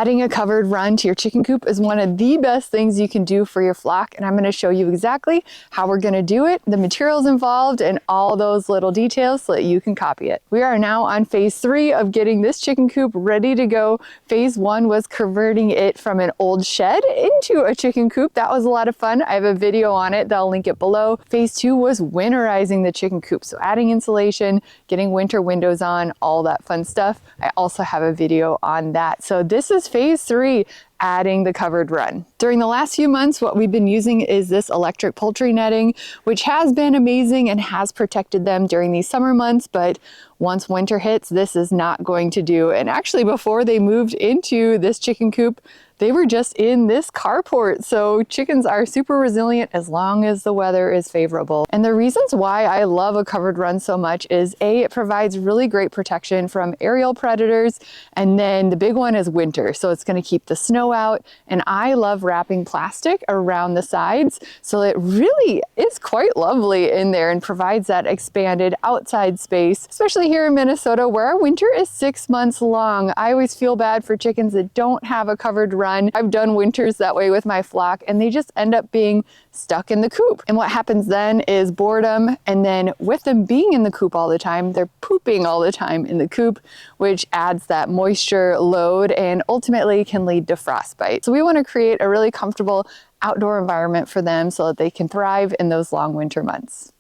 Adding a covered run to your chicken coop is one of the best things you can do for your flock, and I'm going to show you exactly how we're going to do it, the materials involved, and all those little details so that you can copy it. We are now on phase 3 of getting this chicken coop ready to go. Phase 1 was converting it from an old shed into a chicken coop. That was a lot of fun. I have a video on it that I'll link it below. Phase 2 was winterizing the chicken coop, so adding insulation, getting winter windows on, all that fun stuff. I also have a video on that. So this is phase 3, adding the covered run. During the last few months, what we've been using is this electric poultry netting, which has been amazing and has protected them during these summer months, but once winter hits, this is not going to do. And actually, before they moved into this chicken coop, they were just in this carport. So chickens are super resilient as long as the weather is favorable. And the reasons why I love a covered run so much is A, it provides really great protection from aerial predators. And then the big one is winter. So it's going to keep the snow out. And I love wrapping plastic around the sides. So it really is quite lovely in there and provides that expanded outside space, especially here in Minnesota where our winter is 6 months long. I always feel bad for chickens that don't have a covered run. I've done winters that way with my flock and they just end up being stuck in the coop. And what happens then is boredom, and then with them being in the coop all the time, they're pooping all the time in the coop, which adds that moisture load and ultimately can lead to frostbite. So we want to create a really comfortable outdoor environment for them so that they can thrive in those long winter months.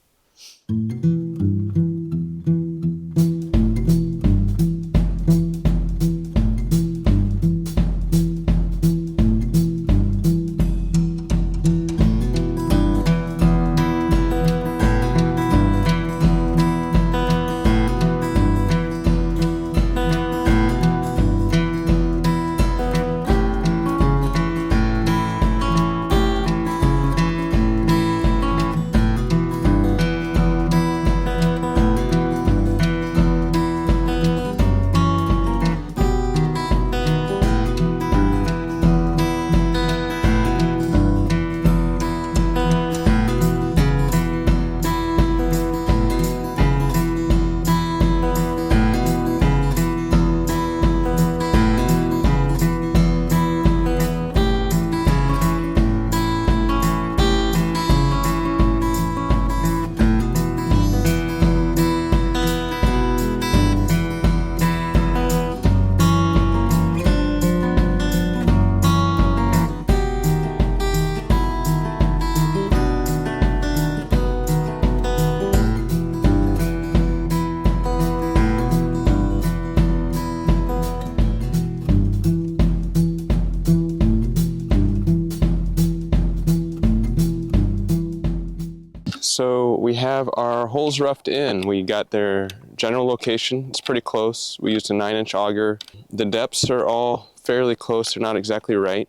So we have our holes roughed in. We got their general location. It's pretty close. We used a 9-inch auger. The depths are all fairly close. They're not exactly right.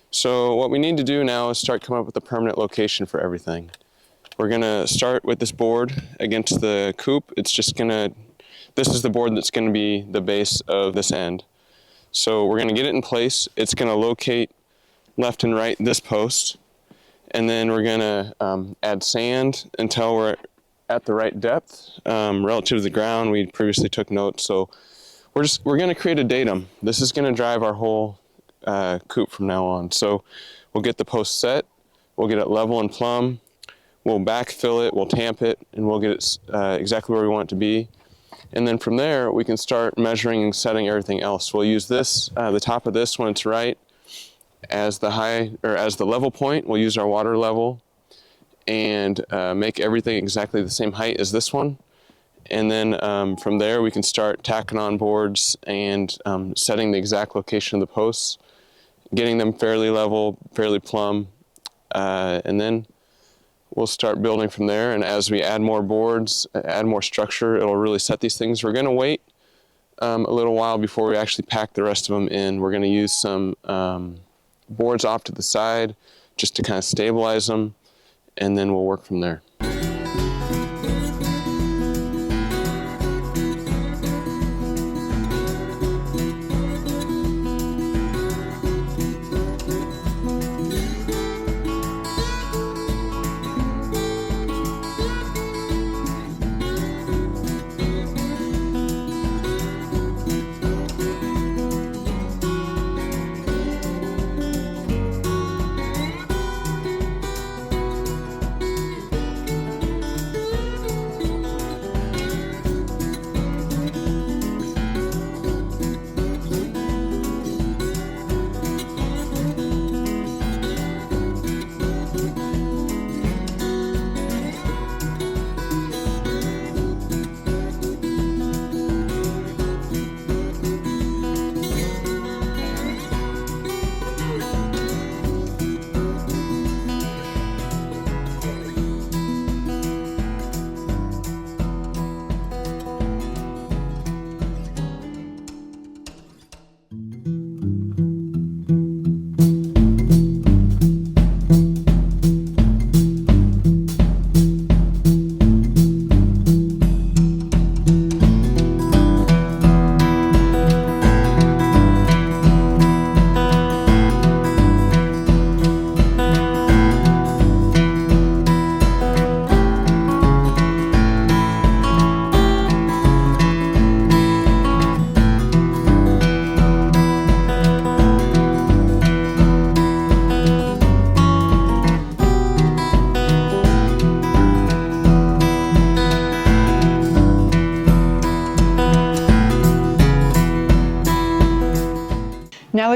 So what we need to do now is start coming up with a permanent location for everything. We're gonna start with this board against the coop. This is the board that's gonna be the base of this end. So we're gonna get it in place. It's gonna locate left and right this post. And then we're gonna add sand until we're at the right depth relative to the ground. We previously took notes, so we're gonna create a datum. This is gonna drive our whole coop from now on. So we'll get the post set, we'll get it level and plumb, we'll backfill it, we'll tamp it, and we'll get it exactly where we want it to be. And then from there, we can start measuring and setting everything else. We'll use this, the top of this when it's right, as the level point. We'll use our water level and make everything exactly the same height as this one. And then from there we can start tacking on boards and setting the exact location of the posts, getting them fairly level, fairly plumb, and then we'll start building from there. And as we add more boards, add more structure, it'll really set these things. We're going to wait a little while before we actually pack the rest of them in. We're going to use some boards off to the side just to kind of stabilize them, and then we'll work from there.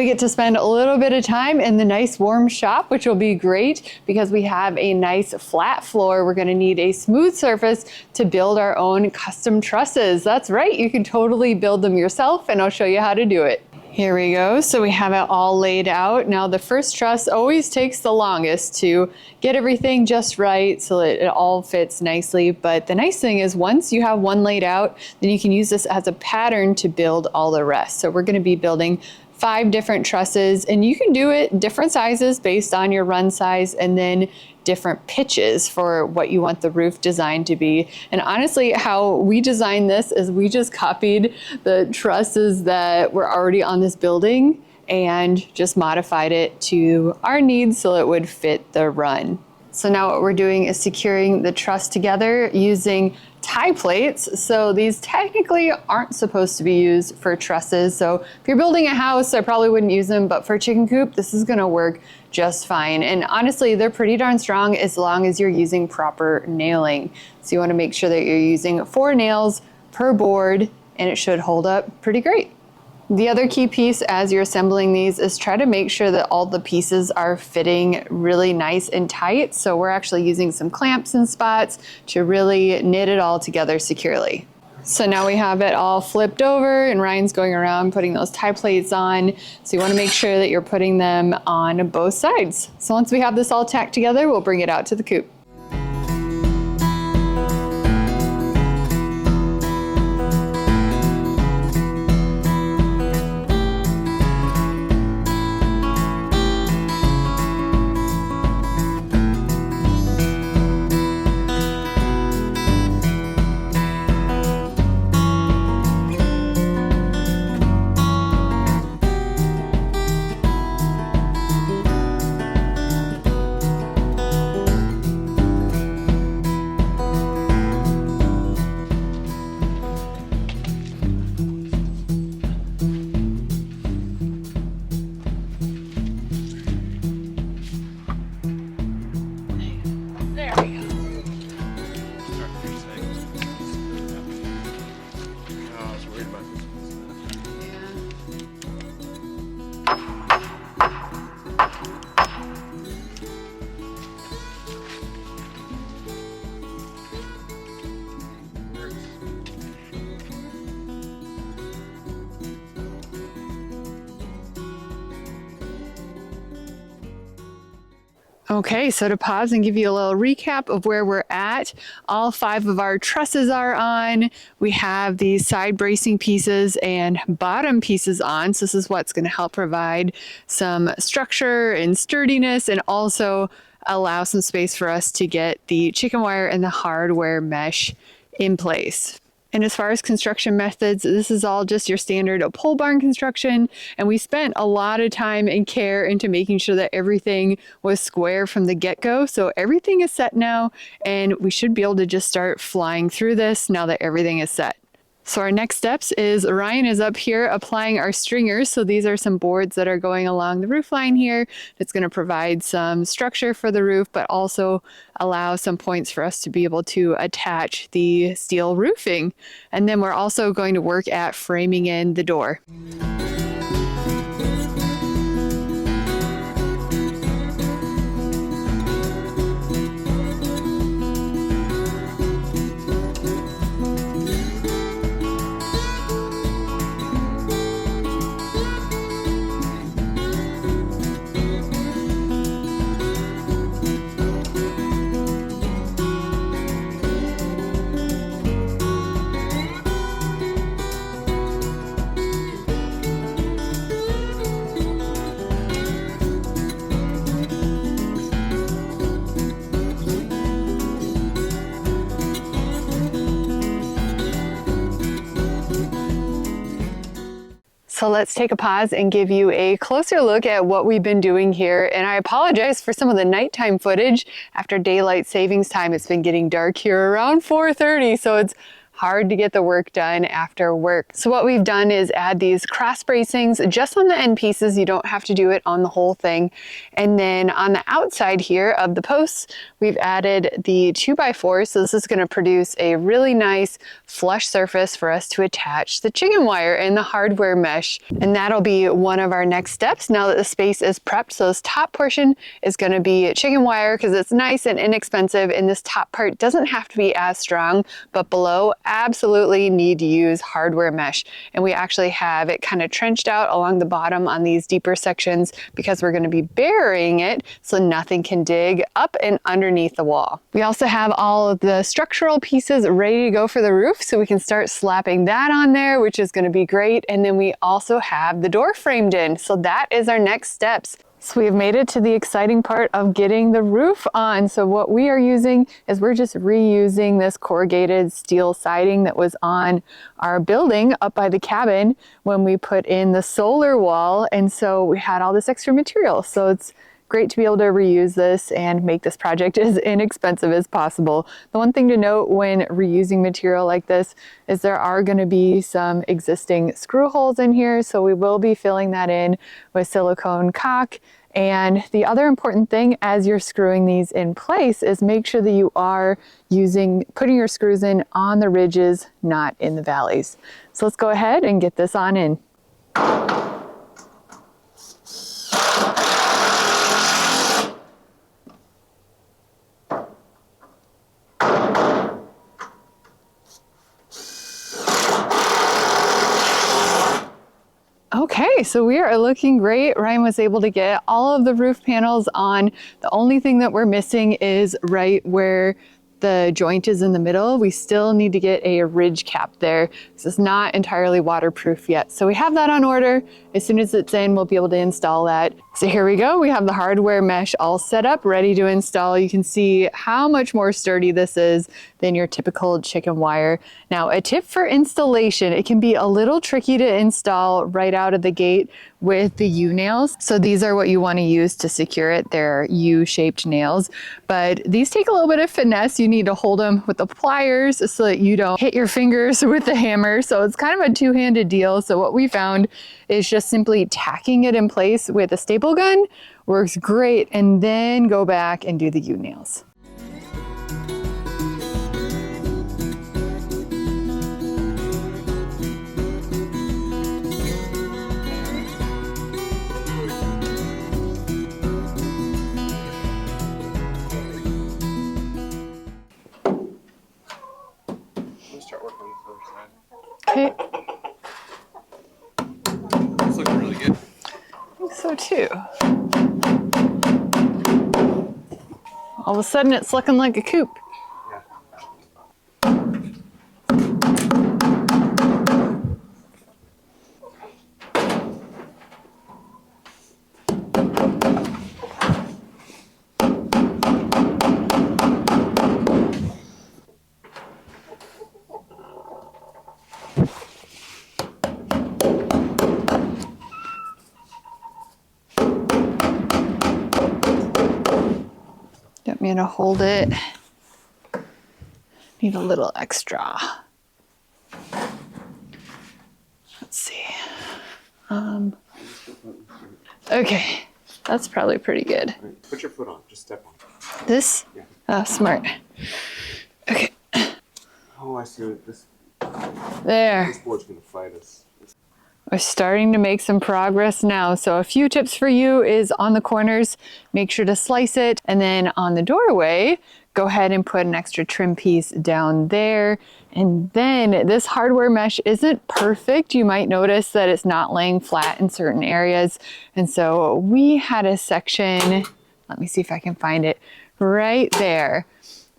we get to spend a little bit of time in the nice warm shop, which will be great because we have a nice flat floor. We're going to need a smooth surface to build our own custom trusses. That's right, you can totally build them yourself, and I'll show you how to do it. Here we go. So we have it all laid out. Now the first truss always takes the longest to get everything just right so that it all fits nicely. But the nice thing is once you have one laid out, then you can use this as a pattern to build all the rest. So we're going to be building 5 different trusses, and you can do it different sizes based on your run size, and then different pitches for what you want the roof design to be. And honestly, how we designed this is we just copied the trusses that were already on this building and just modified it to our needs so it would fit the run. So now what we're doing is securing the truss together using tie plates. So these technically aren't supposed to be used for trusses. So if you're building a house, I probably wouldn't use them, but for a chicken coop, this is gonna work just fine. And honestly, they're pretty darn strong as long as you're using proper nailing. So you wanna make sure that you're using 4 nails per board, and it should hold up pretty great. The other key piece as you're assembling these is try to make sure that all the pieces are fitting really nice and tight. So we're actually using some clamps and spots to really knit it all together securely. So now we have it all flipped over, and Ryan's going around putting those tie plates on. So you want to make sure that you're putting them on both sides. So once we have this all tacked together, we'll bring it out to the coop. Okay, so to pause and give you a little recap of where we're at, all 5 of our trusses are on. We have these side bracing pieces and bottom pieces on. So this is what's going to help provide some structure and sturdiness, and also allow some space for us to get the chicken wire and the hardware mesh in place. And as far as construction methods, this is all just your standard pole barn construction. And we spent a lot of time and care into making sure that everything was square from the get-go. So everything is set now, and we should be able to just start flying through this now that everything is set. So our next steps is Ryan is up here applying our stringers. So these are some boards that are going along the roof line here. It's going to provide some structure for the roof, but also allow some points for us to be able to attach the steel roofing. And then we're also going to work at framing in the door. So let's take a pause and give you a closer look at what we've been doing here. And I apologize for some of the nighttime footage. After daylight savings time, it's been getting dark here around 4:30, so it's hard to get the work done after work. So what we've done is add these cross bracings just on the end pieces. You don't have to do it on the whole thing. And then on the outside here of the posts, we've added the 2x4. So this is going to produce a really nice flush surface for us to attach the chicken wire and the hardware mesh. And that'll be one of our next steps now that the space is prepped. So this top portion is going to be chicken wire because it's nice and inexpensive, and this top part doesn't have to be as strong, but below absolutely need to use hardware mesh. And we actually have it kind of trenched out along the bottom on these deeper sections because we're going to be burying it so nothing can dig up and underneath the wall. We also have all of the structural pieces ready to go for the roof, so we can start slapping that on there, which is going to be great. And then we also have the door framed in, so that is our next steps. So we've made it to the exciting part of getting the roof on. So what we are using is we're just reusing this corrugated steel siding that was on our building up by the cabin when we put in the solar wall. And so we had all this extra material. So it's great to be able to reuse this and make this project as inexpensive as possible. The one thing to note when reusing material like this is there are going to be some existing screw holes in here, so we will be filling that in with silicone caulk. And the other important thing as you're screwing these in place is make sure that you are putting your screws in on the ridges, not in the valleys. So let's go ahead and get this on in. Okay, so we are looking great. Ryan was able to get all of the roof panels on. The only thing that we're missing is right where the joint is in the middle. We still need to get a ridge cap there. This is not entirely waterproof yet. So we have that on order. As soon as it's in, we'll be able to install that. So here we go. We have the hardware mesh all set up, ready to install. You can see how much more sturdy this is than your typical chicken wire. Now, a tip for installation, it can be a little tricky to install right out of the gate with the U-nails. So these are what you want to use to secure it. They're U-shaped nails, but these take a little bit of finesse. You need to hold them with the pliers so that you don't hit your fingers with the hammer. So it's kind of a two-handed deal. So what we found is just simply tacking it in place with a staple gun works great, and then go back and do the U-nails. Okay. It's looking really good. I think so too. All of a sudden it's looking like a coop. I'm gonna hold it. Need a little extra. Let's see. Okay, that's probably pretty good. Put your foot on, just step on. This? Yeah. Oh, smart. Okay. Oh, I see what this. There. This board's gonna fight us. We're starting to make some progress now. So a few tips for you is on the corners, make sure to slice it. And then on the doorway, go ahead and put an extra trim piece down there. And then this hardware mesh isn't perfect. You might notice that it's not laying flat in certain areas. And so we had a section, let me see if I can find it, right there.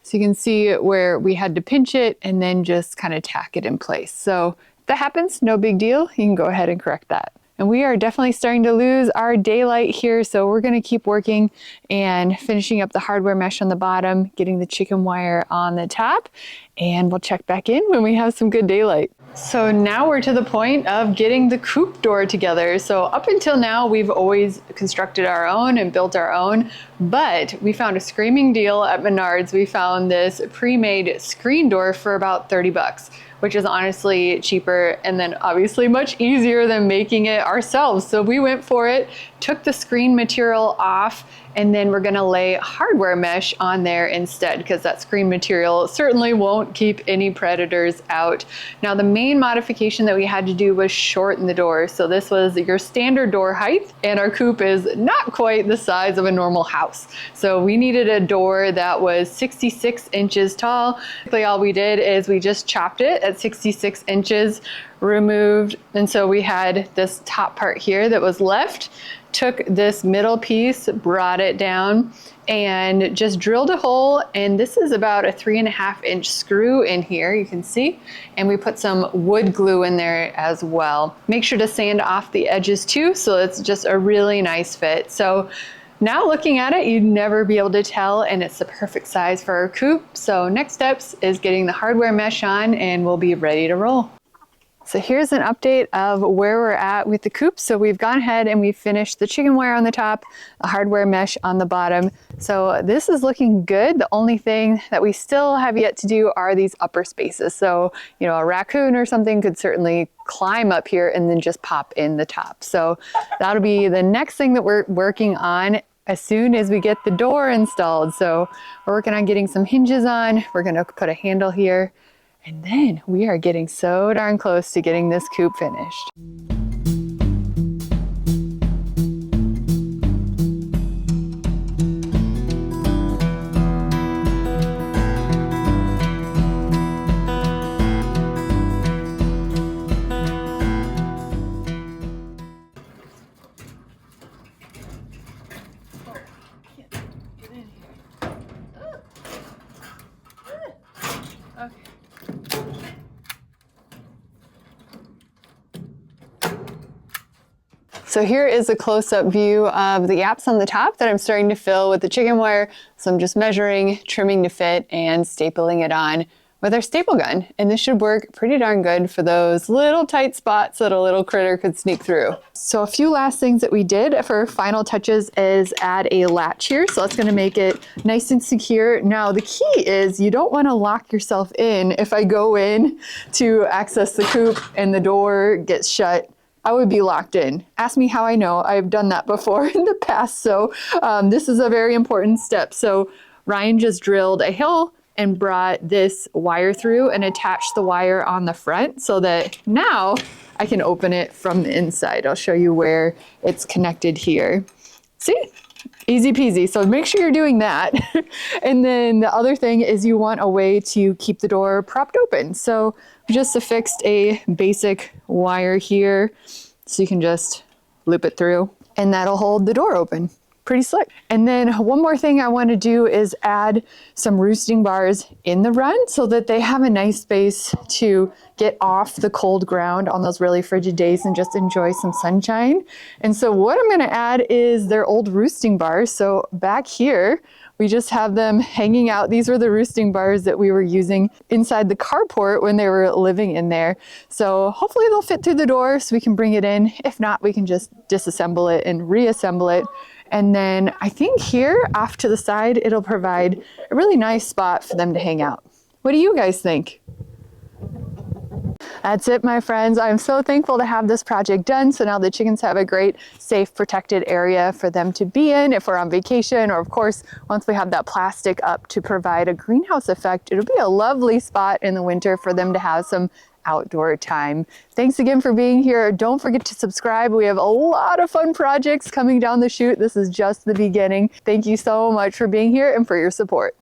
So you can see where we had to pinch it and then just kind of tack it in place. So if that happens, no big deal. You can go ahead and correct that. And we are definitely starting to lose our daylight here. So we're gonna keep working and finishing up the hardware mesh on the bottom, getting the chicken wire on the top, and we'll check back in when we have some good daylight. So now we're to the point of getting the coop door together. So up until now, we've always constructed our own and built our own, but we found a screaming deal at Menards. We found this pre-made screen door for about 30 bucks, which is honestly cheaper and then obviously much easier than making it ourselves. So we went for it, took the screen material off, and then we're gonna lay hardware mesh on there instead, because that screen material certainly won't keep any predators out. Now the main modification that we had to do was shorten the door. So this was your standard door height, and our coop is not quite the size of a normal house. So we needed a door that was 66 inches tall. Basically all we did is we just chopped it at 66 inches, removed, and so we had this top part here that was left, took this middle piece, brought it down, and just drilled a hole, and this is about a 3.5 inch screw in here, you can see, and we put some wood glue in there as well. Make sure to sand off the edges too, so it's just a really nice fit. So now looking at it, you'd never be able to tell, and it's the perfect size for our coop. So next steps is getting the hardware mesh on, and we'll be ready to roll. So here's an update of where we're at with the coop. So we've gone ahead and we've finished the chicken wire on the top, the hardware mesh on the bottom. So this is looking good. The only thing that we still have yet to do are these upper spaces. So, you know, a raccoon or something could certainly climb up here and then just pop in the top. So that'll be the next thing that we're working on as soon as we get the door installed. So we're working on getting some hinges on. We're gonna put a handle here. And then we are getting so darn close to getting this coop finished. So here is a close-up view of the gaps on the top that I'm starting to fill with the chicken wire. So I'm just measuring, trimming to fit, and stapling it on with our staple gun. And this should work pretty darn good for those little tight spots that a little critter could sneak through. So a few last things that we did for final touches is add a latch here. So that's gonna make it nice and secure. Now the key is you don't wanna lock yourself in. If I go in to access the coop and the door gets shut, I would be locked in. Ask me how I know. I've done that before in the past. So this is a very important step. So Ryan just drilled a hole and brought this wire through and attached the wire on the front so that now I can open it from the inside. I'll show you where it's connected here. See? Easy peasy. So make sure you're doing that. And then the other thing is you want a way to keep the door propped open. So we just affixed a basic wire here so you can just loop it through and that'll hold the door open. Pretty slick. And then one more thing I want to do is add some roosting bars in the run so that they have a nice space to get off the cold ground on those really frigid days and just enjoy some sunshine. And so what I'm going to add is their old roosting bars. So back here, we just have them hanging out. These were the roosting bars that we were using inside the carport when they were living in there. So hopefully they'll fit through the door so we can bring it in. If not, we can just disassemble it and reassemble it. And then I think here off to the side, it'll provide a really nice spot for them to hang out. What do you guys think? That's it, my friends. I'm so thankful to have this project done. So now the chickens have a great, safe, protected area for them to be in if we're on vacation, or of course, once we have that plastic up to provide a greenhouse effect, it'll be a lovely spot in the winter for them to have some outdoor time. Thanks again for being here. Don't forget to subscribe. We have a lot of fun projects coming down the chute. This is just the beginning. Thank you so much for being here and for your support.